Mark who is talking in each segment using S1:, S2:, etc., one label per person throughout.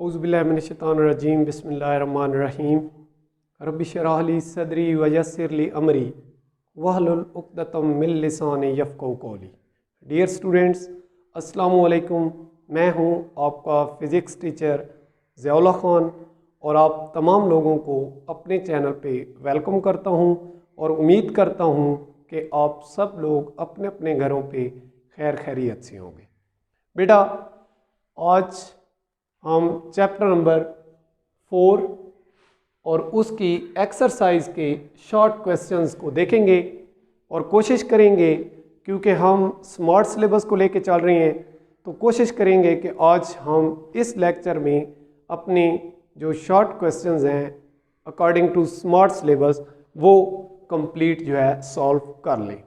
S1: औज़ुबिल्लाहिमिनश्शैतानिर्रजीम बिस्मिल्लाहिर्रहमानिर्रहीम रब्बि इश्रह ली सदरी व यस्सिर ली अमरी वहलुल उक़दतम मिन लिसानी यफ़क़हू क़ौली। डियर स्टूडेंट्स, अस्सलामु अलैकुम। मैं हूं आपका फ़िज़िक्स टीचर ज़ियाउल्लाह ख़ान और आप तमाम लोगों को अपने चैनल पे वेलकम करता हूं और उम्मीद करता हूं कि आप सब लोग अपने अपने घरों पे खैर खैरियत से होंगे। बेटा, आज हम चैप्टर नंबर 4 और उसकी एक्सरसाइज के शॉर्ट क्वेश्चंस को देखेंगे और कोशिश करेंगे, क्योंकि हम स्मार्ट सिलेबस को लेके चल रहे हैं, तो कोशिश करेंगे कि आज हम इस लेक्चर में अपने जो शॉर्ट क्वेश्चंस हैं अकॉर्डिंग टू स्मार्ट सिलेबस वो कंप्लीट जो है सॉल्व कर लें।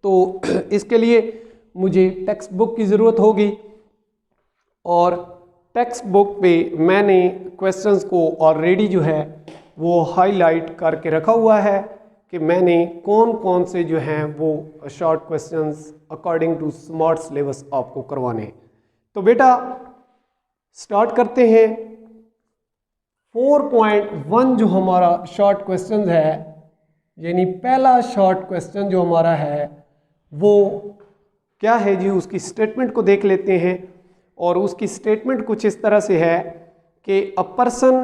S1: तो इसके लिए मुझे टेक्स्ट बुक की ज़रूरत होगी और टेक्स्ट बुक पे मैंने क्वेश्चंस को ऑलरेडी जो है वो हाईलाइट करके रखा हुआ है कि मैंने कौन कौन से जो हैं वो short questions according to smart syllabus आपको करवाने हैं। तो बेटा स्टार्ट करते हैं। 4.1 जो हमारा शॉर्ट क्वेश्चन है, यानी पहला शॉर्ट क्वेश्चन जो हमारा है वो क्या है जी, उसकी स्टेटमेंट को देख लेते हैं। और उसकी स्टेटमेंट कुछ इस तरह से है कि a person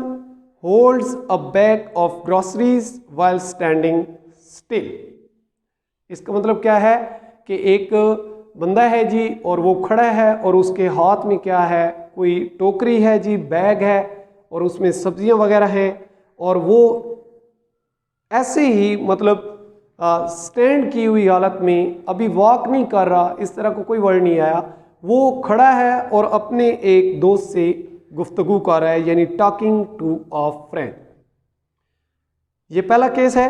S1: holds a bag of groceries while standing still. इसका मतलब क्या है कि एक बंदा है जी और वो खड़ा है और उसके हाथ में क्या है, कोई टोकरी है जी, बैग है और उसमें सब्जियां वगैरह हैं और वो ऐसे ही मतलब स्टैंड की हुई हालत में, अभी वॉक नहीं कर रहा, इस तरह को कोई वर्ड नहीं आया, वो खड़ा है और अपने एक दोस्त से गुफ्तगू कर रहा है, यानी टॉकिंग टू अ फ्रेंड। ये पहला केस है।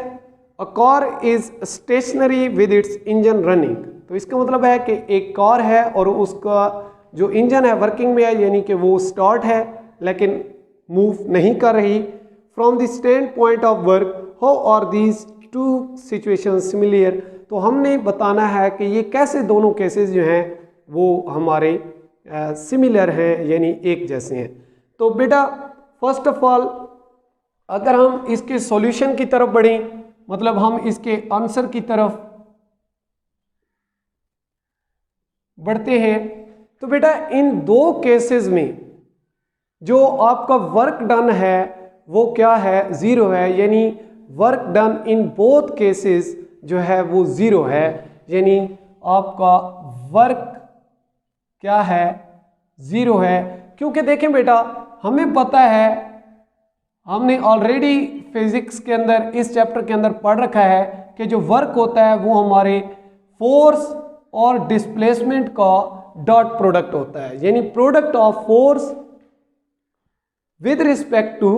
S1: A car is stationary with its engine running. तो इसका मतलब है कि एक कार है और उसका जो इंजन है वर्किंग में है, यानी कि वो स्टार्ट है लेकिन मूव नहीं कर रही। From the standpoint of work how are these two situation similar. तो हमने बताना है कि ये कैसे दोनों केसेस जो हैं वो हमारे सिमिलर हैं, यानी एक जैसे हैं। तो बेटा फर्स्ट ऑफ ऑल अगर हम इसके सॉल्यूशन की तरफ बढ़ें, मतलब हम इसके आंसर की तरफ बढ़ते हैं, तो बेटा इन दो केसेस में जो आपका वर्क डन है वो क्या है, ज़ीरो है। यानी work done in both cases जो है वो ज़ीरो है, यानी आपका वर्क क्या है, ज़ीरो है। क्योंकि देखें बेटा, हमें पता है, हमने ऑलरेडी फिजिक्स के अंदर इस चैप्टर के अंदर पढ़ रखा है कि जो वर्क होता है वो हमारे फोर्स और डिस्प्लेसमेंट का डॉट प्रोडक्ट होता है, यानी product of force with respect to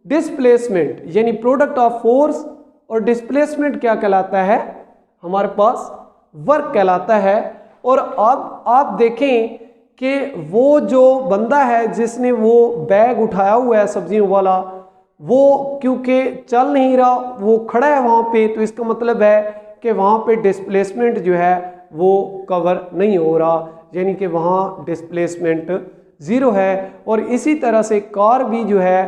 S1: displacement, यानी प्रोडक्ट ऑफ फोर्स और डिस्प्लेसमेंट क्या कहलाता है, हमारे पास वर्क कहलाता है। और अब आप देखें कि वो जो बंदा है जिसने वो बैग उठाया हुआ है सब्जियों वाला, वो क्योंकि चल नहीं रहा, वो खड़ा है वहाँ पे, तो इसका मतलब है कि वहाँ पे डिस्प्लेसमेंट जो है वो कवर नहीं हो रहा, यानी कि वहाँ डिस्प्लेसमेंट ज़ीरो है। और इसी तरह से कार भी जो है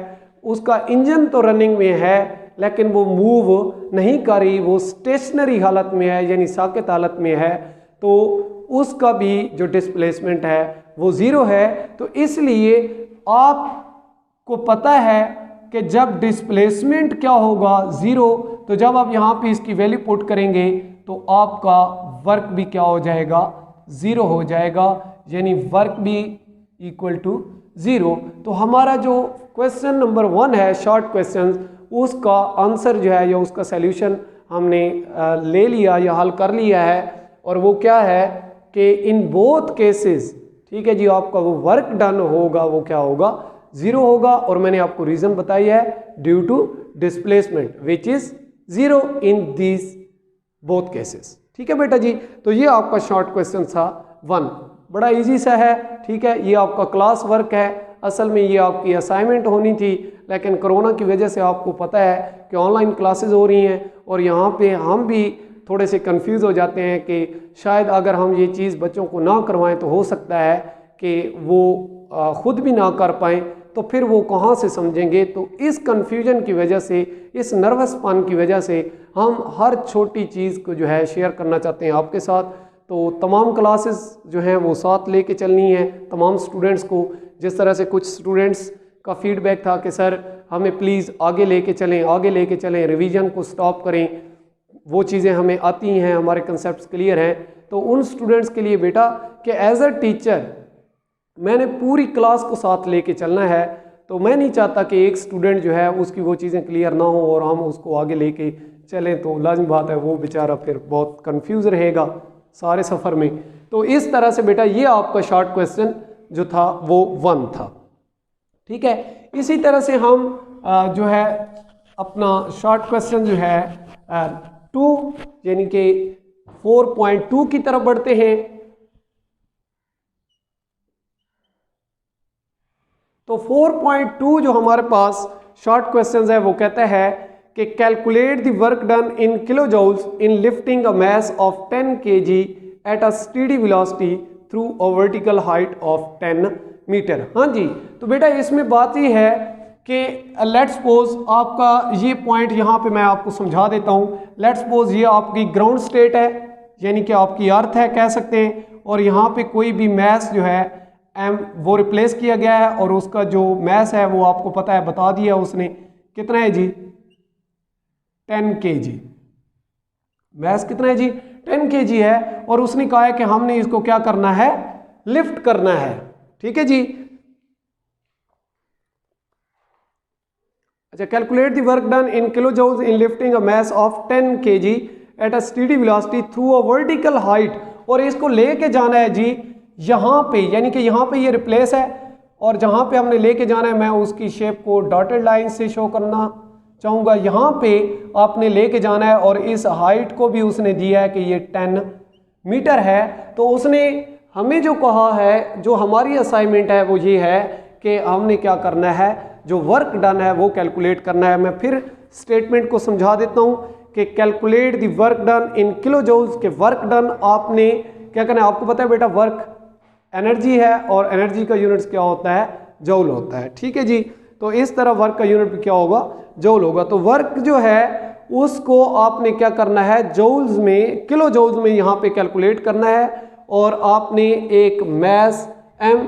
S1: उसका इंजन तो रनिंग में है लेकिन वो मूव नहीं कर रही, वो स्टेशनरी हालत में है, यानी साकित हालत में है, तो उसका भी जो डिस्प्लेसमेंट है वो ज़ीरो है। तो इसलिए आपको पता है कि जब डिस्प्लेसमेंट क्या होगा, ज़ीरो, तो जब आप यहाँ पे इसकी वैल्यू पुट करेंगे तो आपका वर्क भी क्या हो जाएगा, ज़ीरो हो जाएगा, यानी वर्क भी इक्वल टू ज़ीरो। तो हमारा जो क्वेश्चन नंबर 1 है शॉर्ट क्वेश्चन, उसका आंसर जो है या उसका सॉल्यूशन हमने ले लिया या हल कर लिया है। और वो क्या है कि इन बोथ केसेस, ठीक है जी, आपका वो वर्क डन होगा वो क्या होगा, ज़ीरो होगा। और मैंने आपको रीज़न बताई है, due to displacement which is zero in these both cases. ठीक है बेटा जी, तो ये आपका शॉर्ट क्वेश्चन था 1, बड़ा इजी सा है। ठीक है, ये आपका क्लास वर्क है, असल में ये आपकी असाइनमेंट होनी थी, लेकिन कोरोना की वजह से आपको पता है कि ऑनलाइन क्लासेस हो रही हैं और यहाँ पे हम भी थोड़े से कंफ्यूज हो जाते हैं कि शायद अगर हम ये चीज़ बच्चों को ना करवाएं तो हो सकता है कि वो खुद भी ना कर पाएँ तो फिर वो कहाँ से समझेंगे। तो इस कन्फ्यूजन की वजह से, इस नर्वसपन की वजह से हम हर छोटी चीज़ को जो है शेयर करना चाहते हैं आपके साथ। तो तमाम क्लासेस जो हैं वो साथ लेके चलनी है तमाम स्टूडेंट्स को। जिस तरह से कुछ स्टूडेंट्स का फीडबैक था कि सर हमें प्लीज़ आगे लेके चलें, रिवीजन को स्टॉप करें, वो चीज़ें हमें आती हैं, हमारे कंसेप्ट्स क्लियर हैं। तो उन स्टूडेंट्स के लिए बेटा कि एज अ टीचर मैंने पूरी क्लास को साथ लेके चलना है। तो मैं नहीं चाहता कि एक स्टूडेंट जो है उसकी वो चीज़ें क्लियर ना हो और हम उसको आगे लेके चलें, तो लाज़मी बात है वो बेचारा फिर बहुत कंफ्यूज रहेगा सारे सफ़र में। तो इस तरह से बेटा ये आपका शॉर्ट क्वेश्चन जो था वो 1 था। ठीक है, इसी तरह से हम जो है अपना शॉर्ट क्वेश्चन जो है 2 यानी कि 4.2 की तरफ बढ़ते हैं। तो 4.2 जो हमारे पास शॉर्ट क्वेश्चंस है वो कहता है कि calculate the work done in kilojoules in lifting a mass of 10 kg at a steady velocity through a vertical height of 10 metre. हाँ जी, तो बेटा इसमें बात ये है कि लेट्स सपोज आपका ये पॉइंट यहाँ पे मैं आपको समझा देता हूँ। लेट्स सपोज ये आपकी ग्राउंड स्टेट है, यानी कि आपकी अर्थ है कह सकते हैं, और यहाँ पे कोई भी मैस जो है एम वो रिप्लेस किया गया है और उसका जो मैस है वो आपको पता है, बता दिया उसने कितना है जी 10 kg। मैस कितना है जी 10 kg है और उसने कहा है कि हमने इसको क्या करना है, लिफ्ट करना है। ठीक है जी। अच्छा, calculate the work done in kilojoules in lifting a mass of 10 kg at a steady velocity through a vertical height, और इसको लेके जाना है जी यहाँ पे, यानी कि यहाँ पे ये रिप्लेस है और जहाँ पे हमने लेके जाना है मैं उसकी शेप को डॉटेड लाइन से शो करना चाहूँगा। यहाँ पे आपने लेके जाना है और इस हाइट को भी उसने दिया है कि ये 10 मीटर है। तो उसने हमें जो कहा है, जो हमारी असाइनमेंट है वो ये है कि हमने क्या करना है, जो वर्क डन है वो कैलकुलेट करना है। मैं फिर स्टेटमेंट को समझा देता हूँ कि calculate the work done in kilojoules, के वर्क डन आपने क्या करना है, आपको पता है बेटा वर्क एनर्जी है और एनर्जी का यूनिट्स क्या होता है, जूल होता है। ठीक है जी, तो इस तरह वर्क का यूनिट क्या होगा, जूल होगा। तो वर्क जो है उसको आपने क्या करना है, जूल्स में, किलो जूल्स में यहाँ पे कैलकुलेट करना है और आपने एक मैस एम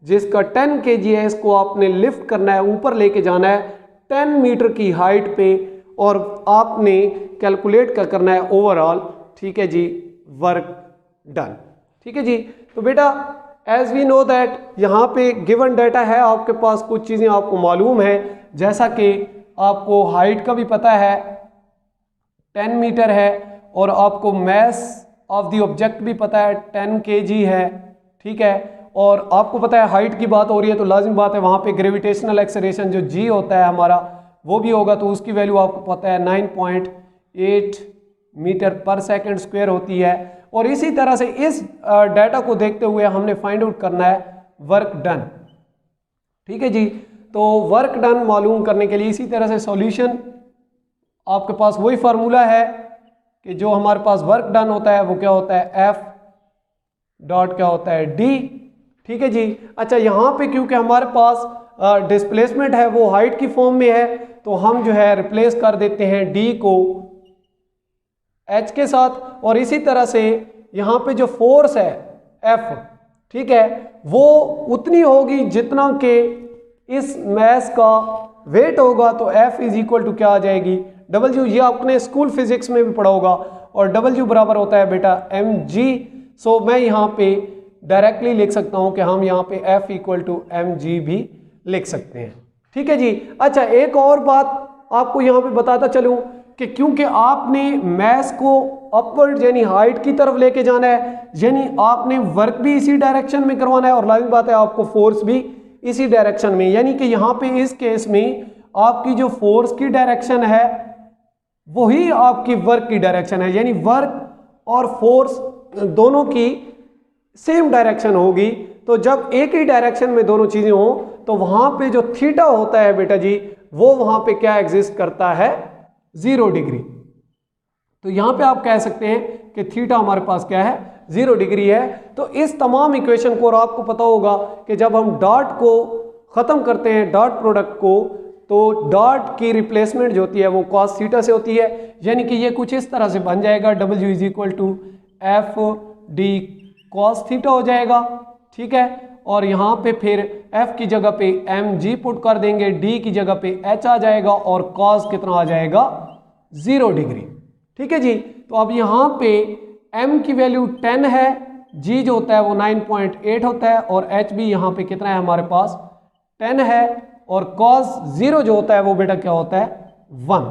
S1: जिसका 10 kg है इसको आपने लिफ्ट करना है, ऊपर लेके जाना है 10 मीटर की हाइट पे, और आपने कैलकुलेट क्या करना है ओवरऑल। ठीक है जी, वर्क डन। ठीक है जी, तो बेटा एज वी नो दैट यहाँ पे गिवन डाटा है आपके पास, कुछ चीज़ें आपको मालूम है, जैसा कि आपको हाइट का भी पता है 10 मीटर है और आपको मैस ऑफ द ऑब्जेक्ट भी पता है 10 kg है। ठीक है, और आपको पता है हाइट की बात हो रही है तो लाजिम बात है वहाँ पे ग्रेविटेशनल एक्सेलरेशन जो जी होता है हमारा वो भी होगा, तो उसकी वैल्यू आपको पता है 9.8 मीटर पर सेकंड स्क्वायर होती है। और इसी तरह से इस डाटा को देखते हुए हमने फाइंड आउट करना है वर्क डन। ठीक है जी, तो वर्क डन मालूम करने के लिए इसी तरह से सॉल्यूशन आपके पास वही फार्मूला है कि जो हमारे पास वर्क डन होता है वो क्या होता है, एफ डॉट क्या होता है, डी। ठीक है जी। अच्छा, यहाँ पे क्योंकि हमारे पास डिस्प्लेसमेंट है वो हाइट की फॉर्म में है तो हम जो है रिप्लेस कर देते हैं डी को एच के साथ, और इसी तरह से यहाँ पे जो फोर्स है एफ, ठीक है, वो उतनी होगी जितना कि इस मैस का वेट होगा। तो एफ इज इक्वल टू क्या आ जाएगी, डब्ल्यू। ये आपने स्कूल फिजिक्स में भी पढ़ा होगा, और डब्ल्यू बराबर होता है बेटा एम जी। सो मैं यहाँ पे डायरेक्टली लिख सकता हूँ कि हम यहाँ पे F equal to M G भी लिख सकते हैं। ठीक है जी। अच्छा, एक और बात आपको यहाँ पे बताता चलूँ कि क्योंकि आपने मैस को अपवर्ड यानी हाइट की तरफ लेके जाना है, यानी आपने वर्क भी इसी डायरेक्शन में करवाना है और लाजिम बात है आपको फोर्स भी इसी डायरेक्शन में, यानी कि यहाँ पे इस केस में आपकी जो फोर्स की डायरेक्शन है वही आपकी वर्क की डायरेक्शन है, यानी वर्क और फोर्स दोनों की सेम डायरेक्शन होगी। तो जब एक ही डायरेक्शन में दोनों चीजें हो तो वहां पे जो थीटा होता है बेटा जी वो वहां पे क्या एग्जिस्ट करता है, 0 डिग्री। तो यहां पे आप कह सकते हैं कि थीटा हमारे पास क्या है, 0 डिग्री है। तो इस तमाम इक्वेशन को, और आपको पता होगा कि जब हम डॉट को ख़त्म करते हैं, डॉट प्रोडक्ट को, तो डॉट की रिप्लेसमेंट जो होती है वो cos थीटा से होती है, यानी कि ये कुछ इस तरह से बन जाएगा, W is equal to F D cos theta हो जाएगा, ठीक है। और यहाँ पे फिर f की जगह पे mg पुट कर देंगे, d की जगह पे h आ जाएगा और cos कितना आ जाएगा 0 डिग्री, ठीक है जी। तो अब यहाँ पे m की वैल्यू 10 है, g जो होता है वो 9.8 होता है और h भी यहाँ पे कितना है हमारे पास 10 है, और cos 0 जो होता है वो बेटा क्या होता है 1।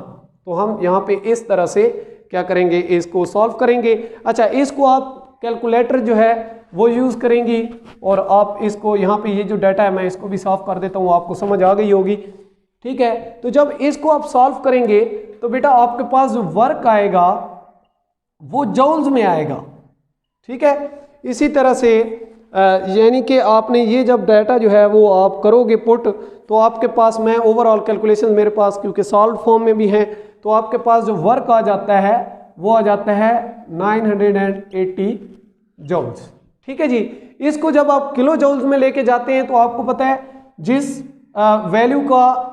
S1: तो हम यहाँ पे इस तरह से क्या करेंगे, इसको सॉल्व करेंगे। अच्छा, इसको आप कैलकुलेटर जो है वो यूज़ करेंगी, और आप इसको यहाँ पे ये जो डाटा है मैं इसको भी साफ कर देता हूँ, आपको समझ आ गई होगी, ठीक है। तो जब इसको आप सॉल्व करेंगे तो बेटा आपके पास जो वर्क आएगा वो जौल्स में आएगा, ठीक है। इसी तरह से यानी कि आपने ये जब डाटा जो है वो आप करोगे पुट, तो आपके पास, मैं ओवरऑल कैलकुलेशन मेरे पास क्योंकि सॉल्व फॉर्म में भी है, तो आपके पास जो वर्क आ जाता है वो आ जाता है 980 जौल्स, ठीक है जी। इसको जब आप किलो जौल्स में लेके जाते हैं तो आपको पता है जिस वैल्यू का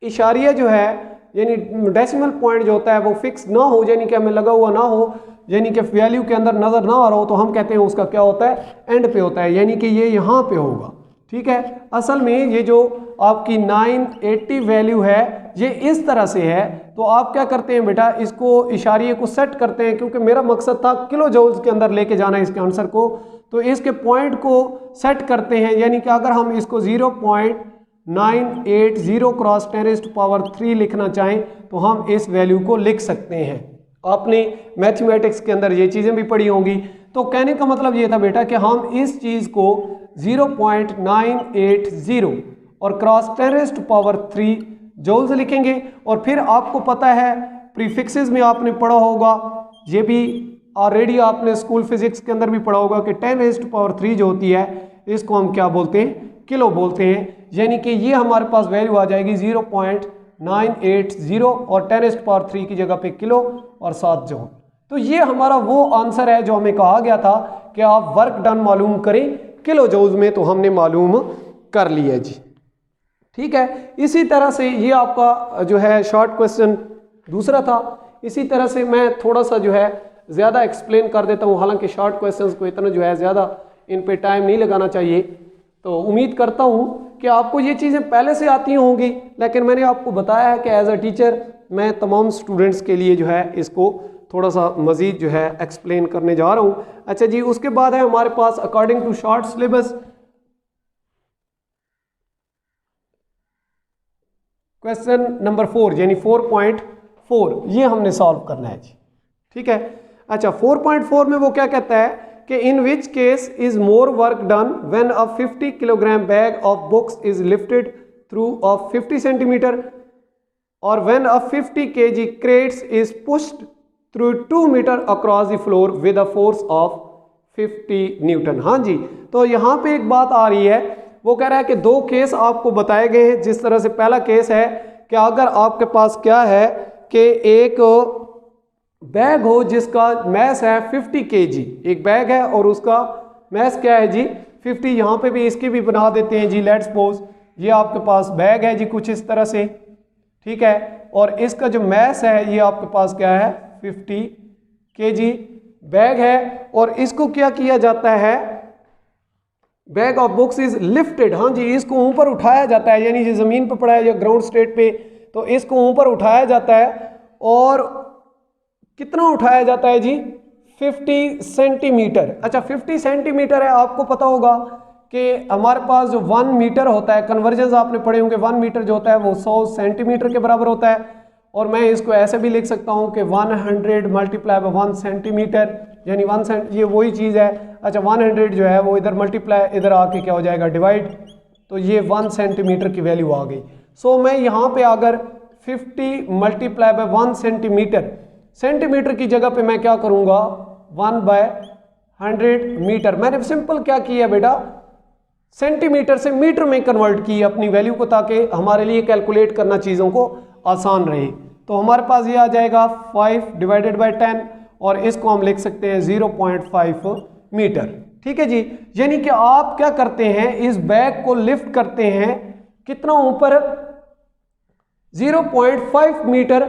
S1: इशारिया जो है, यानी डेसिमल पॉइंट जो होता है वो फिक्स ना हो, यानी कि हमें लगा हुआ ना हो, यानी कि वैल्यू के अंदर नज़र ना आ रहा हो, तो हम कहते हैं उसका क्या होता है एंड पे होता है, यानी कि ये यहाँ पे होगा, ठीक है। असल में ये जो आपकी 980 वैल्यू है ये इस तरह से है, तो आप क्या करते हैं बेटा, इसको इशारिये को सेट करते हैं, क्योंकि मेरा मकसद था किलो जौल्स के अंदर लेके जाना है इसके आंसर को, तो इसके पॉइंट को सेट करते हैं, यानी कि अगर हम इसको 0.980 क्रॉस 10⁻³ लिखना चाहें तो हम इस वैल्यू को लिख सकते हैं। आपने मैथमेटिक्स के अंदर ये चीज़ें भी पढ़ी होंगी। तो कहने का मतलब ये था बेटा कि हम इस चीज़ को 0.980 और क्रॉस 10⁻³ जौल्स लिखेंगे। और फिर आपको पता है प्रीफिक्सेस में आपने पढ़ा होगा, ये भी ऑलरेडी आपने स्कूल फिजिक्स के अंदर भी पढ़ा होगा कि 10⁻³ जो होती है इसको हम क्या बोलते हैं, किलो बोलते हैं, यानी कि ये हमारे पास वैल्यू आ जाएगी 0.980 और 10⁻³ की जगह पे किलो और 7 जौल। तो ये हमारा वो आंसर है जो हमें कहा गया था कि आप वर्क डन मालूम करें किलो जौल्स में, तो हमने मालूम कर लिया जी, ठीक है। इसी तरह से ये आपका जो है शॉर्ट क्वेश्चन दूसरा था। इसी तरह से मैं थोड़ा सा जो है ज़्यादा एक्सप्लेन कर देता हूँ, हालांकि शॉर्ट क्वेश्चंस को इतना जो है ज़्यादा इन पे टाइम नहीं लगाना चाहिए। तो उम्मीद करता हूँ कि आपको ये चीज़ें पहले से आती होंगी, लेकिन मैंने आपको बताया है कि एज अ टीचर मैं तमाम स्टूडेंट्स के लिए जो है इसको थोड़ा सा मज़ीद जो है एक्सप्लेन करने जा रहा हूँ। अच्छा जी, उसके बाद है हमारे पास according to short syllabus question number 4 यानी 4.4, ये हमने सॉल्व करना है जी, ठीक है। अच्छा, 4.4 में वो क्या कहता है कि in which case is more work done when a 50 kilogram bag of books is lifted through a 50 centimetre और when a 50 kg crates is pushed through 2 metre across the floor with a force of 50 newton. हाँ जी, तो यहाँ पे एक बात आ रही है, वो कह रहा है कि दो केस आपको बताए गए हैं। जिस तरह से पहला केस है कि अगर आपके पास क्या है कि एक बैग हो जिसका मैस है 50 kg, एक बैग है और उसका मैस क्या है जी 50। यहाँ पे भी इसकी भी बना देते हैं जी, लेट्स सपोज ये आपके पास बैग है जी कुछ इस तरह से, ठीक है, और इसका जो मैस है ये आपके पास क्या है 50 kg बैग है, और इसको क्या किया जाता है, bag of books is lifted. हाँ जी, इसको ऊपर उठाया जाता है, यानी ये ज़मीन पर पड़ा है या ग्राउंड स्टेट पे, तो इसको ऊपर उठाया जाता है। और कितना उठाया जाता है जी 50 सेंटीमीटर। अच्छा, 50 सेंटीमीटर है, आपको पता होगा कि हमारे पास जो 1 मीटर होता है, कन्वर्जन आपने पढ़े होंगे, 1 मीटर जो होता है वो 100 सेंटीमीटर के बराबर होता है। और मैं इसको ऐसे भी लिख सकता हूँ कि 100 मल्टीप्लाई बाय 1 सेंटीमीटर, यानी 1 सेंट, ये वही चीज़ है। अच्छा, 100 जो है वो इधर मल्टीप्लाई, इधर आके क्या हो जाएगा डिवाइड, तो ये 1 सेंटीमीटर की वैल्यू आ गई। सो मैं यहाँ पे अगर 50 मल्टीप्लाई बाय 1 सेंटीमीटर, सेंटीमीटर की जगह पे मैं क्या करूँगा 1/100 मीटर। मैंने सिंपल क्या किया बेटा, सेंटीमीटर से मीटर में कन्वर्ट की अपनी वैल्यू को, ताकि हमारे लिए कैलकुलेट करना चीज़ों को आसान रहे। तो हमारे पास ये आ जाएगा 5 डिवाइडेड बाय 10, और इसको हम लिख सकते हैं 0.5 मीटर। ठीक है जी, यानी कि आप क्या करते हैं, इस बैग को लिफ्ट करते हैं कितना ऊपर, 0.5 मीटर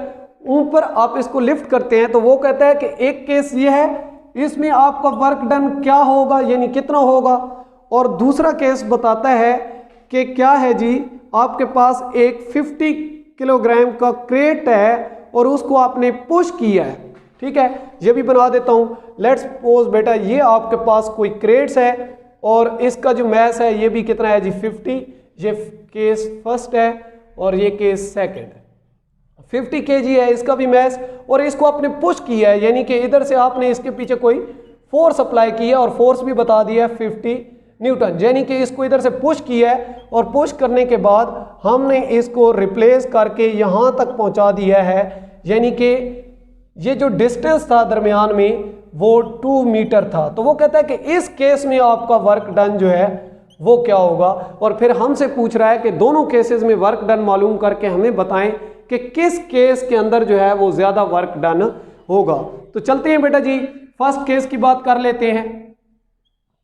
S1: ऊपर आप इसको लिफ्ट करते हैं। तो वो कहता है कि एक केस ये है, इसमें आपका वर्क डन क्या होगा, यानी कितना होगा। और दूसरा केस बताता है कि क्या है जी, आपके पास एक 50 किलोग्राम का क्रेट है और उसको आपने पुश किया है। ठीक है, ये भी बना देता हूं। लेट्स सपोज बेटा ये आपके पास कोई क्रेट्स है और इसका जो मैस है ये भी कितना है जी 50। ये केस फर्स्ट है और ये केस सेकंड है। 50 kg है इसका भी मैस और इसको आपने पुश किया है, यानी कि इधर से आपने इसके पीछे कोई फोर्स अप्लाई की है और फोर्स भी बता दिया है 50 न्यूटन, यानी कि इसको इधर से पुश किया है और पुश करने के बाद हमने इसको रिप्लेस करके यहाँ तक पहुँचा दिया है, यानी कि ये जो डिस्टेंस था दरमियान में वो 2 मीटर था। तो वो कहता है कि इस केस में आपका वर्क डन जो है वो क्या होगा। और फिर हमसे पूछ रहा है कि दोनों केसेस में वर्क डन मालूम करके हमें बताएं कि किस केस के अंदर जो है वो ज्यादा वर्क डन होगा। तो चलते हैं बेटा जी, फर्स्ट केस की बात कर लेते हैं।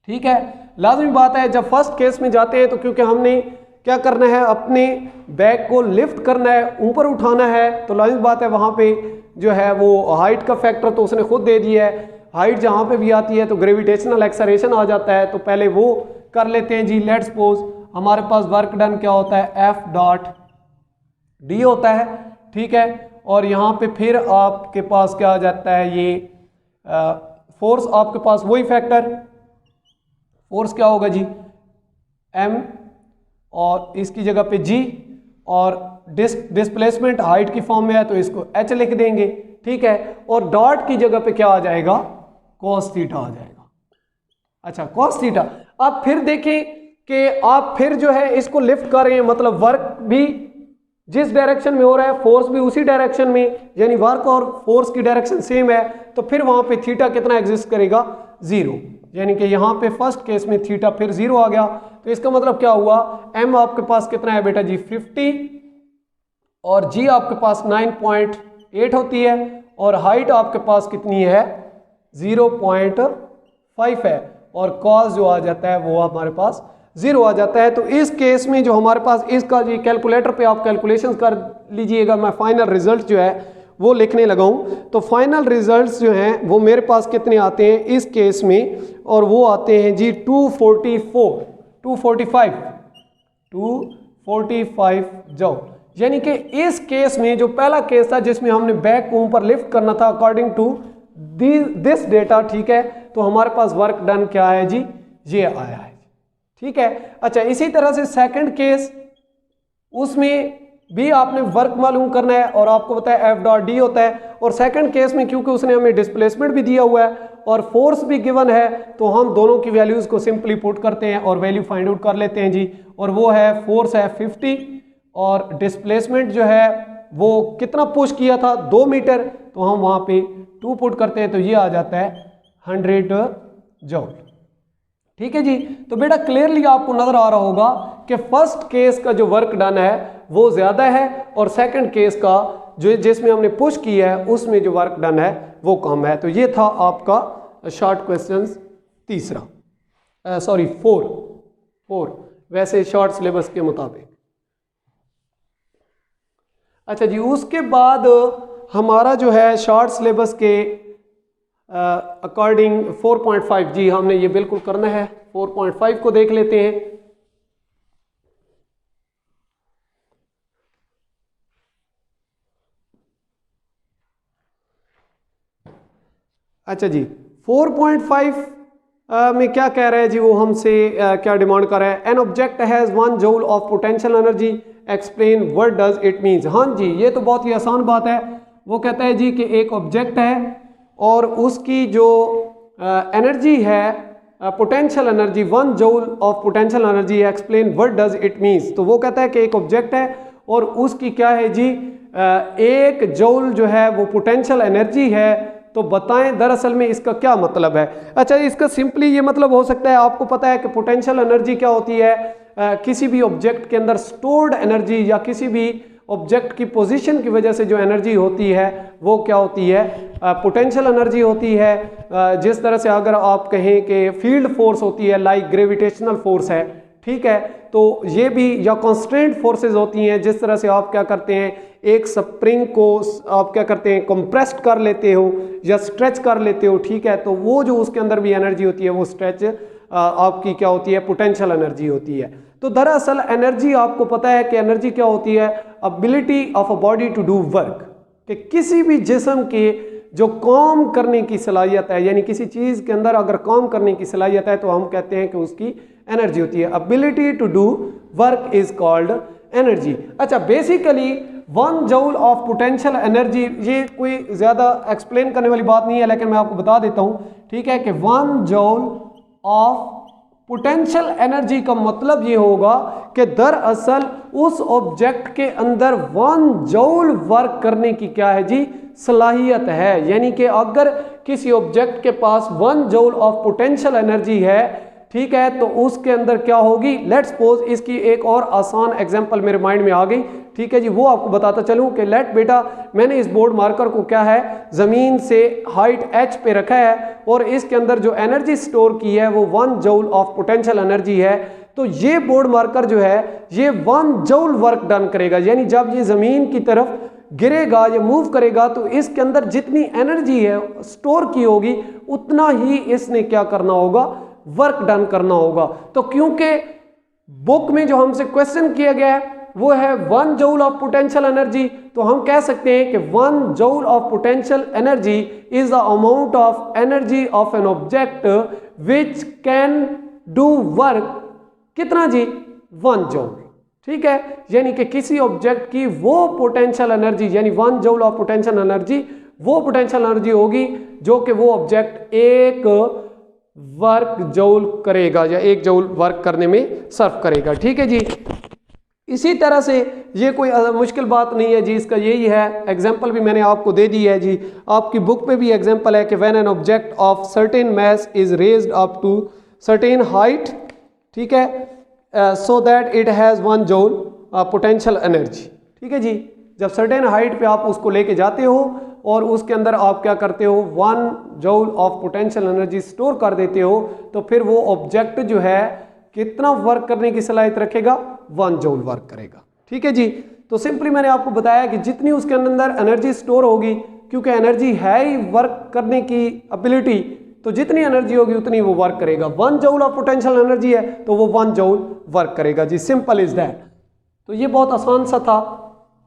S1: ठीक है, लाजमी बात है जब फर्स्ट केस में जाते हैं तो क्योंकि हमने क्या करना है, अपने बैग को लिफ्ट करना है, ऊपर उठाना है, तो लाजमी बात है वहां पे जो है वो हाइट का फैक्टर तो उसने खुद दे दिया है। हाइट जहां पे भी आती है तो ग्रेविटेशनल एक्सेलरेशन आ जाता है, तो पहले वो कर लेते हैं जी। लेट्स सपोज हमारे पास वर्क डन क्या होता है, F डॉट डी होता है। ठीक है, और यहाँ पे फिर आपके पास क्या आ जाता है, ये फोर्स आपके पास वही फैक्टर, फोर्स क्या होगा जी M और इसकी जगह पे G, और डिस्प्लेसमेंट हाइट की फॉर्म में है तो इसको H लिख देंगे। ठीक है, और डॉट की जगह पे क्या आ जाएगा, cos थीटा आ जाएगा। अच्छा, cos थीटा। अब फिर देखें कि आप फिर जो है इसको लिफ्ट कर रहे हैं, मतलब वर्क भी जिस डायरेक्शन में हो रहा है फोर्स भी उसी डायरेक्शन में, यानी वर्क और फोर्स की डायरेक्शन सेम है, तो फिर वहां पे थीटा कितना एग्जिस्ट करेगा, 0। यानी कि यहाँ पे फर्स्ट केस में थीटा फिर 0 आ गया। तो इसका मतलब क्या हुआ, M आपके पास कितना है बेटा जी 50 और G आपके पास 9.8 होती है और हाइट आपके पास कितनी है 0.5 है, और cos जो आ जाता है वो हमारे पास 0 आ जाता है। तो इस केस में जो हमारे पास इसका जी कैलकुलेटर पे आप कैलकुलेशन कर लीजिएगा, मैं फाइनल रिजल्ट जो है वो लिखने लगा हूं। तो फाइनल रिजल्ट्स जो हैं वो मेरे पास कितने आते हैं इस केस में, और वो आते हैं जी 245 जॉल। यानी कि इस केस में जो पहला केस था जिसमें हमने बैग को ऊपर लिफ्ट करना था अकॉर्डिंग टू दिस डेटा, ठीक है, तो हमारे पास वर्क डन क्या है जी, ये आया है। ठीक है, अच्छा इसी तरह से सेकंड केस, उसमें भी आपने वर्क मालूम करना है और आपको पता है F डॉट डी होता है, और सेकंड केस में क्योंकि उसने हमें डिस्प्लेसमेंट भी दिया हुआ है और फोर्स भी गिवन है, तो हम दोनों की वैल्यूज को सिंपली पुट करते हैं और वैल्यू फाइंड आउट कर लेते हैं जी। और वो है फोर्स है 50 और डिस्प्लेसमेंट जो है वो कितना पुश किया था 2 मीटर, तो हम वहां पे 2 पुट करते हैं तो ये आ जाता है 100 जॉल। ठीक है जी, तो बेटा क्लियरली आपको नजर आ रहा होगा कि फर्स्ट केस का जो वर्क डन है वो ज्यादा है और सेकंड केस का जो जिसमें हमने पुश किया है उसमें जो वर्क डन है वो कम है। तो ये था आपका शॉर्ट क्वेश्चन तीसरा, सॉरी 4 वैसे शॉर्ट सिलेबस के मुताबिक। अच्छा जी, उसके बाद हमारा जो है शॉर्ट सिलेबस के अकॉर्डिंग 4.5 जी हमने ये बिल्कुल करना है। 4.5 को देख लेते हैं। अच्छा जी, 4.5 में क्या कह रहा है जी, वो हमसे क्या डिमांड कर रहा है, an object has 1 joule of potential energy, explain what does it means. हाँ जी, ये तो बहुत ही आसान बात है। वो कहता है जी कि एक ऑब्जेक्ट है और उसकी जो एनर्जी है potential energy 1 joule of potential energy, explain what does it means. तो वो कहता है कि एक ऑब्जेक्ट है और उसकी क्या है जी 1 जूल जो है वो पोटेंशियल एनर्जी है, तो बताएं दरअसल में इसका क्या मतलब है। अच्छा, इसका सिंपली ये मतलब हो सकता है, आपको पता है कि पोटेंशियल एनर्जी क्या होती है, किसी भी ऑब्जेक्ट के अंदर स्टोर्ड एनर्जी या किसी भी ऑब्जेक्ट की पोजीशन की वजह से जो एनर्जी होती है वो क्या होती है, पोटेंशियल एनर्जी होती है। जिस तरह से अगर आप कहें कि फील्ड फोर्स होती है, लाइक ग्रेविटेशनल फोर्स है, ठीक है, तो ये भी या कॉन्स्टेंट फोर्सेस होती हैं। जिस तरह से आप क्या करते हैं, एक स्प्रिंग को आप क्या करते हैं, कंप्रेस्ड कर लेते हो या स्ट्रेच कर लेते हो, ठीक है, तो वो जो उसके अंदर भी एनर्जी होती है वो स्ट्रेच आपकी क्या होती है, पोटेंशियल एनर्जी होती है। तो दरअसल एनर्जी, आपको पता है कि एनर्जी क्या होती है, ability of a body to do work, कि किसी भी जिस्म के जो काम करने की सलाहियत है, यानी किसी चीज़ के अंदर अगर काम करने की सलाहियत है तो हम कहते हैं कि उसकी एनर्जी होती है। Ability to do work is called energy. अच्छा, basically 1 joule of potential energy, ये कोई ज़्यादा एक्सप्लेन करने वाली बात नहीं है, लेकिन मैं आपको बता देता हूँ, ठीक है, कि 1 जूल ऑफ पोटेंशियल एनर्जी का मतलब ये होगा कि दरअसल उस ऑब्जेक्ट के अंदर 1 जूल वर्क करने की क्या है जी, सलाहियत है। यानी कि अगर किसी ऑब्जेक्ट के पास 1 जूल ऑफ पोटेंशियल एनर्जी है, ठीक है, तो उसके अंदर क्या होगी, लेट्स सपोज, इसकी एक और आसान एग्जांपल मेरे माइंड में आ गई, ठीक है जी, वो आपको बताता चलूं कि लेट बेटा, मैंने इस बोर्ड मार्कर को क्या है, ज़मीन से हाइट h पे रखा है और इसके अंदर जो एनर्जी स्टोर की है वो 1 जूल ऑफ पोटेंशियल एनर्जी है। तो ये बोर्ड मार्कर जो है ये 1 जूल वर्क डन करेगा, यानी जब ये ज़मीन की तरफ गिरेगा या मूव करेगा तो इसके अंदर जितनी एनर्जी है स्टोर की होगी उतना ही इसने क्या करना होगा, वर्क डन करना होगा। तो क्योंकि बुक में जो हमसे क्वेश्चन किया गया है वो है 1 जूल ऑफ पोटेंशियल एनर्जी, तो हम कह सकते हैं कि 1 joule of potential energy is the amount of energy of an object which can do work, कितना जी, 1 जूल, ठीक है, यानी कि किसी ऑब्जेक्ट की वो पोटेंशियल एनर्जी, यानी 1 जूल ऑफ पोटेंशियल एनर्जी, वो पोटेंशियल एनर्जी होगी जो कि वो ऑब्जेक्ट 1 वर्क जूल करेगा या 1 जूल वर्क करने में सर्व करेगा, ठीक है जी। इसी तरह से ये कोई मुश्किल बात नहीं है जी, इसका यही है, एग्जाम्पल भी मैंने आपको दे दी है जी, आपकी बुक में भी एग्जाम्पल है कि when an object of certain mass is raised up to certain height, ठीक है, so that it has 1 joule potential energy, ठीक है जी। जब सर्टेन हाइट पे आप उसको लेके जाते हो और उसके अंदर आप क्या करते हो, 1 joule of potential energy store कर देते हो, तो फिर वो ऑब्जेक्ट जो है कितना वर्क करने की सलाहियत रखेगा, 1 जूल वर्क करेगा, ठीक है जी। तो सिंपली मैंने आपको बताया कि जितनी उसके अंदर एनर्जी स्टोर होगी, क्योंकि एनर्जी है ही वर्क करने की एबिलिटी, तो जितनी एनर्जी होगी उतनी वो वर्क करेगा। 1 जूल ऑफ पोटेंशियल एनर्जी है तो वो 1 जूल वर्क करेगा जी, सिंपल इज दैट। तो ये बहुत आसान सा था,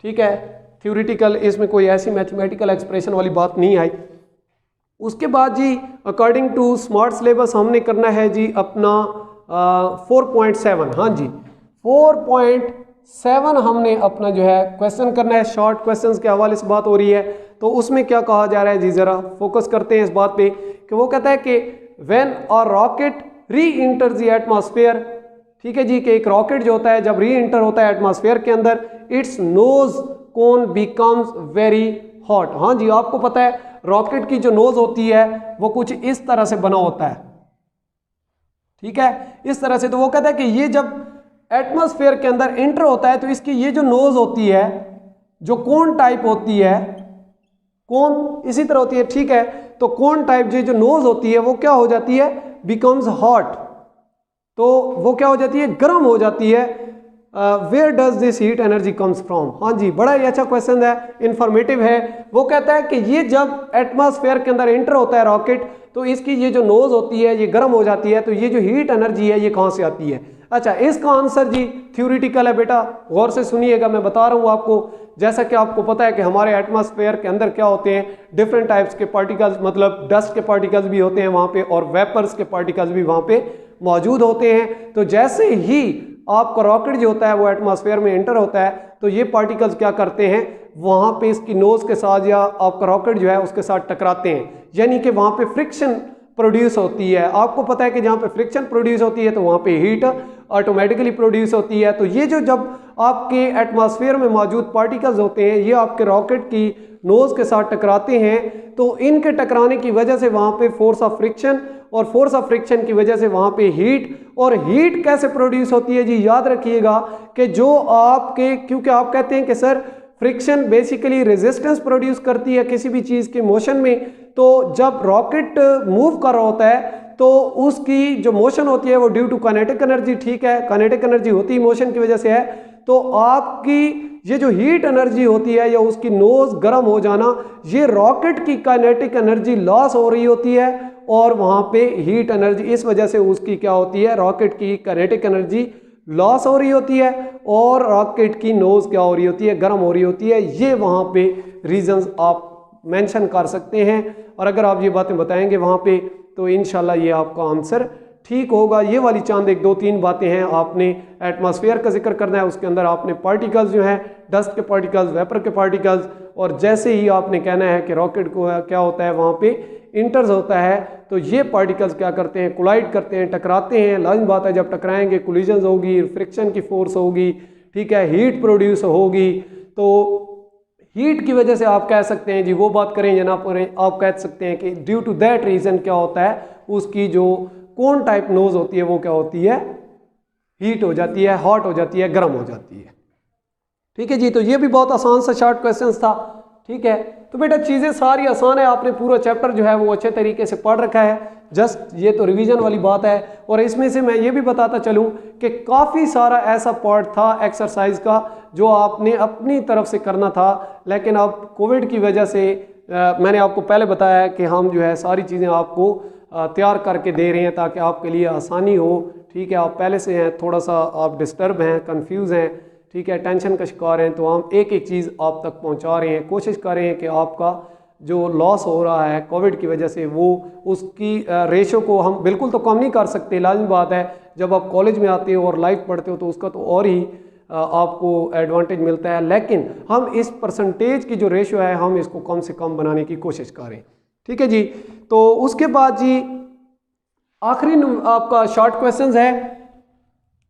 S1: ठीक है, थ्योरेटिकल, इसमें कोई ऐसी मैथमेटिकल एक्सप्रेशन वाली बात नहीं आई। उसके बाद जी अकॉर्डिंग टू स्मार्ट सिलेबस हमने करना है जी अपना 4.7, हाँ जी 4.7 हमने अपना जो है क्वेश्चन करना है, शॉर्ट क्वेश्चंस के हवाले से बात हो रही है। तो उसमें क्या कहा जा रहा है जी, जरा फोकस करते हैं इस बात पे कि वो कहता है कि व्हेन अ रॉकेट री इंटर द एटमॉस्फेयर, ठीक है जी, कि एक रॉकेट जो होता है जब री इंटर होता है एटमॉस्फेयर के अंदर, its nose cone becomes very hot. हाँ जी, आपको पता है रॉकेट की जो नोज होती है वो कुछ इस तरह से बना होता है, ठीक है, इस तरह से। तो वो कहता है कि ये जब एटमॉस्फेयर के अंदर एंटर होता है तो इसकी ये जो नोज होती है, जो कोन टाइप होती है, कोन इसी तरह होती है, ठीक है, तो कोन टाइप जो नोज होती है वो क्या हो जाती है, बिकम्स हॉट, तो वो क्या हो जाती है, गर्म हो जाती है। Where does this heat energy comes from. हाँ जी, बड़ा ही अच्छा क्वेश्चन है, इंफॉर्मेटिव है। वो कहता है कि ये जब एटमॉस्फेयर के अंदर एंटर होता है रॉकेट तो इसकी ये जो नोज होती है ये गर्म हो जाती है, तो ये जो हीट एनर्जी है ये कहाँ से आती है। अच्छा, इसका आंसर जी थ्योरेटिकल है बेटा, गौर से सुनिएगा, मैं बता रहा हूँ आपको। जैसा कि आपको पता है कि हमारे एटमॉस्फेयर के अंदर क्या होते हैं, डिफरेंट टाइप्स के पार्टिकल्स, मतलब डस्ट के पार्टिकल्स भी होते हैं वहाँ पे और वेपर्स के पार्टिकल्स भी वहाँ पे मौजूद होते हैं। तो जैसे ही आपका रॉकेट जो होता है वो एटमॉस्फेयर में एंटर होता है तो ये पार्टिकल्स क्या करते हैं, वहाँ पे इसकी नोज के साथ या आपका रॉकेट जो है उसके साथ टकराते हैं, यानी कि वहाँ पे फ्रिक्शन प्रोड्यूस होती है। आपको पता है कि जहाँ पे फ्रिक्शन प्रोड्यूस होती है तो वहाँ पे हीट ऑटोमेटिकली प्रोड्यूस होती है। तो ये जो जब आपके एटमॉस्फेयर में मौजूद पार्टिकल्स होते हैं ये आपके रॉकेट की नोज के साथ टकराते हैं तो इनके टकराने की वजह से वहाँ पे फोर्स ऑफ फ्रिक्शन, और फोर्स ऑफ फ्रिक्शन की वजह से वहाँ पे हीट, और हीट कैसे प्रोड्यूस होती है जी, याद रखिएगा कि जो आपके, क्योंकि आप कहते हैं कि sir friction basically resistance produce करती है किसी भी चीज़ के मोशन में, तो जब रॉकेट मूव कर रहा होता है तो उसकी जो मोशन होती है वो ड्यू टू काइनेटिक एनर्जी, ठीक है, काइनेटिक एनर्जी होती है मोशन की वजह से है, तो आपकी ये जो हीट एनर्जी होती है या उसकी नोज गर्म हो जाना, ये रॉकेट की काइनेटिक एनर्जी लॉस हो रही होती है, और वहाँ पे हीट एनर्जी, इस वजह से उसकी क्या होती है, रॉकेट की काइनेटिक एनर्जी लॉस हो रही होती है, और रॉकेट की नोज क्या हो रही होती है, गर्म हो रही होती है। ये वहाँ पे रीजंस आप मेंशन कर सकते हैं, और अगर आप ये बातें बताएंगे वहाँ पे तो इंशाल्लाह ये आपका आंसर ठीक होगा। ये वाली चांद 1-2-3 बातें हैं, आपने एटमॉस्फेयर का जिक्र करना है, उसके अंदर आपने पार्टिकल्स जो हैं, डस्ट के पार्टिकल्स, वेपर के पार्टिकल्स, और जैसे ही आपने कहना है कि रॉकेट को क्या होता है वहाँ पे इंटर्स होता है, तो ये पार्टिकल्स क्या करते हैं, कोलाइड करते हैं, टकराते हैं। लाजिम बात है जब टकराएंगे कोलिजन्स होगी, फ्रिक्शन की फोर्स होगी, ठीक है, हीट प्रोड्यूस होगी, तो हीट की वजह से आप कह सकते हैं जी वो बात करें या ना करें, आप कह सकते हैं कि ड्यू टू दैट रीज़न क्या होता है, उसकी जो कोन टाइप नोज होती है वो क्या होती है, हीट हो जाती है, हॉट हो जाती है, गर्म हो जाती है। ठीक है जी, तो ये भी बहुत आसान सा शॉर्ट क्वेश्चन था। ठीक है, तो बेटा चीज़ें सारी आसान है, आपने पूरा चैप्टर जो है वो अच्छे तरीके से पढ़ रखा है, जस्ट ये तो रिवीजन वाली बात है। और इसमें से मैं ये भी बताता चलूँ कि काफ़ी सारा ऐसा पार्ट था एक्सरसाइज का जो आपने अपनी तरफ से करना था, लेकिन अब कोविड की वजह से मैंने आपको पहले बताया है कि हम जो है सारी चीज़ें आपको तैयार करके दे रहे हैं ताकि आपके लिए आसानी हो। ठीक है, आप पहले से हैं थोड़ा सा आप डिस्टर्ब हैं, कंफ्यूज हैं, ठीक है, टेंशन का शिकार हैं, तो हम एक एक चीज़ आप तक पहुंचा रहे हैं, कोशिश कर रहे हैं कि आपका जो लॉस हो रहा है कोविड की वजह से वो उसकी रेशो को हम बिल्कुल तो कम नहीं कर सकते, लाजिम बात है जब आप कॉलेज में आते हो और लाइफ पढ़ते हो तो उसका तो और ही आपको एडवांटेज मिलता है, लेकिन हम इस परसेंटेज की जो रेशो है हम इसको कम से कम बनाने की कोशिश करें। ठीक है जी, तो उसके बाद जी आखिरी आपका शॉर्ट क्वेश्चंस है,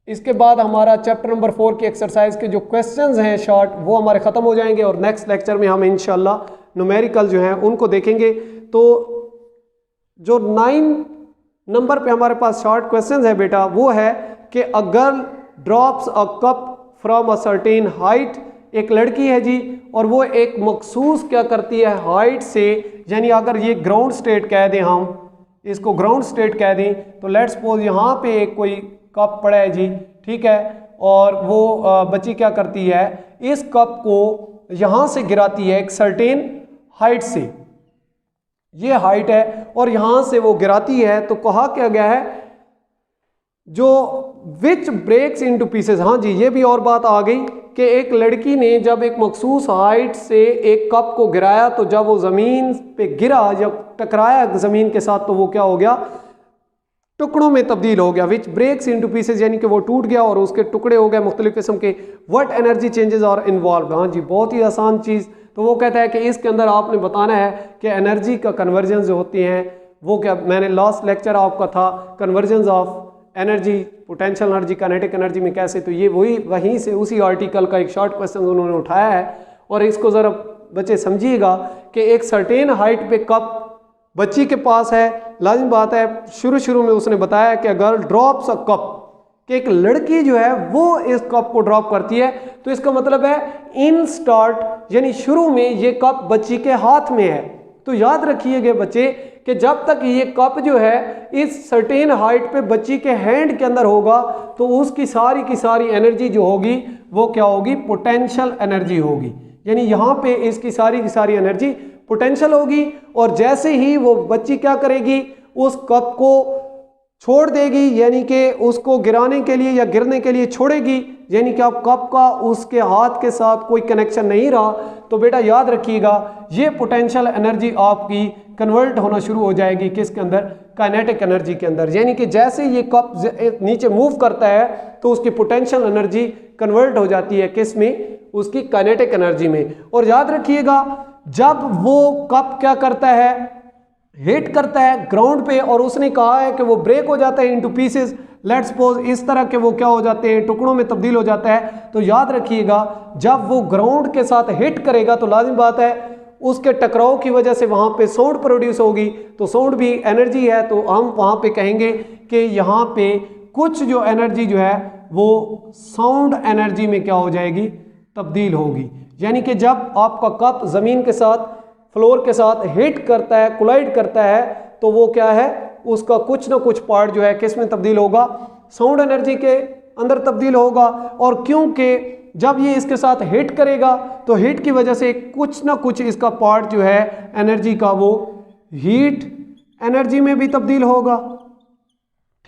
S1: इसके बाद हमारा चैप्टर नंबर 4 की एक्सरसाइज के जो क्वेश्चंस हैं शॉर्ट वो हमारे ख़त्म हो जाएंगे, और नेक्स्ट लेक्चर में हम इंशाल्लाह न्यूमेरिकल जो हैं उनको देखेंगे। तो जो 9 नंबर पे हमारे पास शॉर्ट क्वेश्चंस है बेटा वो है कि a girl drops a cup from a certain height, एक लड़की है जी और वो एक मखसूस क्या करती है हाइट से, यानी अगर ये ग्राउंड स्टेट कह दें, हम इसको ग्राउंड स्टेट कह दें, तो लेट्स सपोज यहाँ पे एक कोई कप पड़ा है जी, ठीक है, और वो बच्ची क्या करती है, इस कप को यहाँ से गिराती है एक सर्टेन हाइट से, ये हाइट है और यहाँ से वो गिराती है, तो कहा क्या गया है जो विच ब्रेक्स इनटू पीसेस। हाँ जी, ये भी और बात आ गई कि एक लड़की ने जब एक मखसूस हाइट से एक कप को गिराया तो जब वो ज़मीन पे गिरा या टकराया ज़मीन के साथ तो वो क्या हो गया, टुकड़ों में तब्दील हो गया। विच ब्रेक्स इनटू पीसेस यानी कि वो टूट गया और उसके टुकड़े हो गए मुख्तलिफ किस्म के। What energy changes are involve. हाँ जी, बहुत ही आसान चीज़। तो वो कहता है कि इसके अंदर आपने बताना है कि एनर्जी का कन्वर्जन जो होती हैं वो क्या, मैंने लास्ट लेक्चर आपका था conversion of energy, potential energy, kinetic energy में कैसे, तो ये वहीं से उसी आर्टिकल का एक शॉर्ट क्वेश्चन उन्होंने उठाया है। और इसको ज़रा बच्चे समझिएगा कि एक सर्टेन हाइट पे कप बच्ची के पास है, लाजिम बात है शुरू में उसने बताया कि गर्ल ड्रॉप्स अ कप, कि एक लड़की जो है वो इस कप को ड्रॉप करती है, तो इसका मतलब है इन स्टार्ट यानी शुरू में ये कप बच्ची के हाथ में है। तो याद रखिएगा बच्चे कि जब तक ये कप जो है इस सर्टेन हाइट पे बच्ची के हैंड के अंदर होगा तो उसकी सारी की सारी एनर्जी जो होगी वो क्या होगी, पोटेंशियल एनर्जी होगी। यानी यहाँ पे इसकी सारी की सारी एनर्जी पोटेंशियल होगी, और जैसे ही वो बच्ची क्या करेगी, उस कप को छोड़ देगी, यानी कि उसको गिराने के लिए या गिरने के लिए छोड़ेगी, यानी कि अब कप का उसके हाथ के साथ कोई कनेक्शन नहीं रहा, तो बेटा याद रखिएगा ये पोटेंशियल एनर्जी आपकी कन्वर्ट होना शुरू हो जाएगी किसके अंदर, काइनेटिक एनर्जी के अंदर। यानी कि जैसे ये कप नीचे मूव करता है तो उसकी पोटेंशियल एनर्जी कन्वर्ट हो जाती है किस में, उसकी काइनेटिक एनर्जी में। और याद रखिएगा जब वो कप क्या करता है, हिट करता है ग्राउंड पे, और उसने कहा है कि वो ब्रेक हो जाता है इनटू पीसेस, लेट्स सपोज इस तरह के वो क्या हो जाते हैं, टुकड़ों में तब्दील हो जाता है। तो याद रखिएगा जब वो ग्राउंड के साथ हिट करेगा तो लाजिम बात है उसके टकराव की वजह से वहाँ पे साउंड प्रोड्यूस होगी, तो साउंड भी एनर्जी है, तो हम वहाँ पे कहेंगे कि यहाँ पे कुछ जो एनर्जी जो है वो साउंड एनर्जी में क्या हो जाएगी, तब्दील होगी। यानी कि जब आपका कप ज़मीन के साथ, फ्लोर के साथ हिट करता है, कोलाइड करता है, तो वो क्या है, उसका कुछ ना कुछ पार्ट जो है किस में तब्दील होगा, साउंड एनर्जी के अंदर तब्दील होगा। और क्योंकि जब ये इसके साथ हिट करेगा तो हिट की वजह से कुछ ना कुछ इसका पार्ट जो है एनर्जी का वो हीट एनर्जी में भी तब्दील होगा,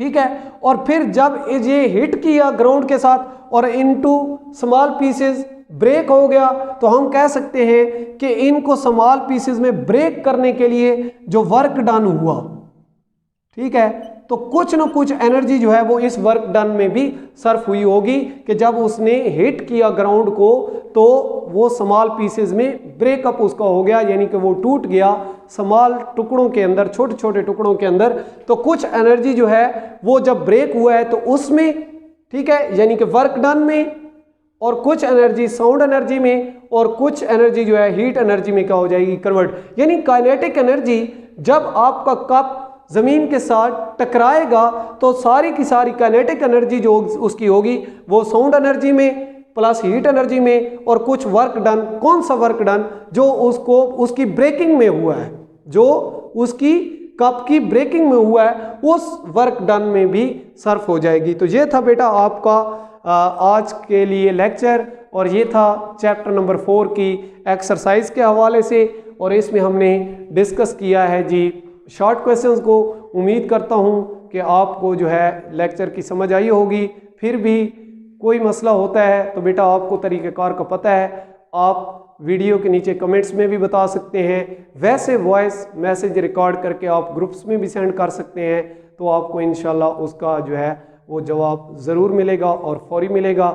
S1: ठीक है। और फिर जब ये हिट किया ग्राउंड के साथ और इनटू स्मॉल पीसेस ब्रेक हो गया, तो हम कह सकते हैं कि इनको स्मॉल पीसेस में ब्रेक करने के लिए जो वर्क डन हुआ, ठीक है, तो कुछ ना कुछ एनर्जी जो है वो इस वर्क डन में भी सर्फ हुई होगी कि जब उसने हिट किया ग्राउंड को तो वो स्मॉल पीसेस में ब्रेकअप उसका हो गया, यानी कि वो टूट गया स्मॉल टुकड़ों के अंदर, छोटे छोटे टुकड़ों के अंदर। तो कुछ एनर्जी जो है वो जब ब्रेक हुआ है तो उसमें, ठीक है, यानी कि वर्क डन में, और कुछ एनर्जी साउंड एनर्जी में, और कुछ एनर्जी जो है हीट एनर्जी में क्या हो जाएगी, कन्वर्ट। यानी काइनेटिक एनर्जी जब आपका कप जमीन के साथ टकराएगा तो सारी की सारी काइनेटिक एनर्जी जो उसकी होगी वो साउंड एनर्जी में प्लस हीट एनर्जी में, और कुछ वर्क डन, कौन सा वर्क डन, जो उसको उसकी ब्रेकिंग में हुआ है, जो उसकी कप की ब्रेकिंग में हुआ है, उस वर्क डन में भी सर्फ हो जाएगी। तो ये था बेटा आपका आज के लिए लेक्चर, और ये था चैप्टर नंबर 4 की एक्सरसाइज के हवाले से, और इसमें हमने डिस्कस किया है जी शॉर्ट क्वेश्चंस को। उम्मीद करता हूँ कि आपको जो है लेक्चर की समझ आई होगी। फिर भी कोई मसला होता है तो बेटा आपको तरीक़ेकार का पता है, आप वीडियो के नीचे कमेंट्स में भी बता सकते हैं, वैसे वॉइस मैसेज रिकॉर्ड करके आप ग्रुप्स में भी सेंड कर सकते हैं, तो आपको इंशाल्लाह उसका जो है वो जवाब ज़रूर मिलेगा और फौरी मिलेगा।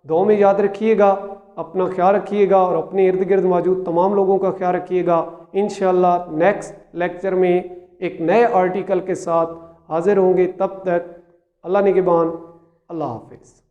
S1: दुआ में याद रखिएगा, अपना ख्याल रखिएगा और अपने इर्द गिर्द मौजूद तमाम लोगों का ख्याल रखिएगा। इंशाल्लाह नेक्स्ट लेक्चर में एक नए आर्टिकल के साथ हाजिर होंगे। तब तक अल्लाह निगहबान, अल्लाह हाफिज़।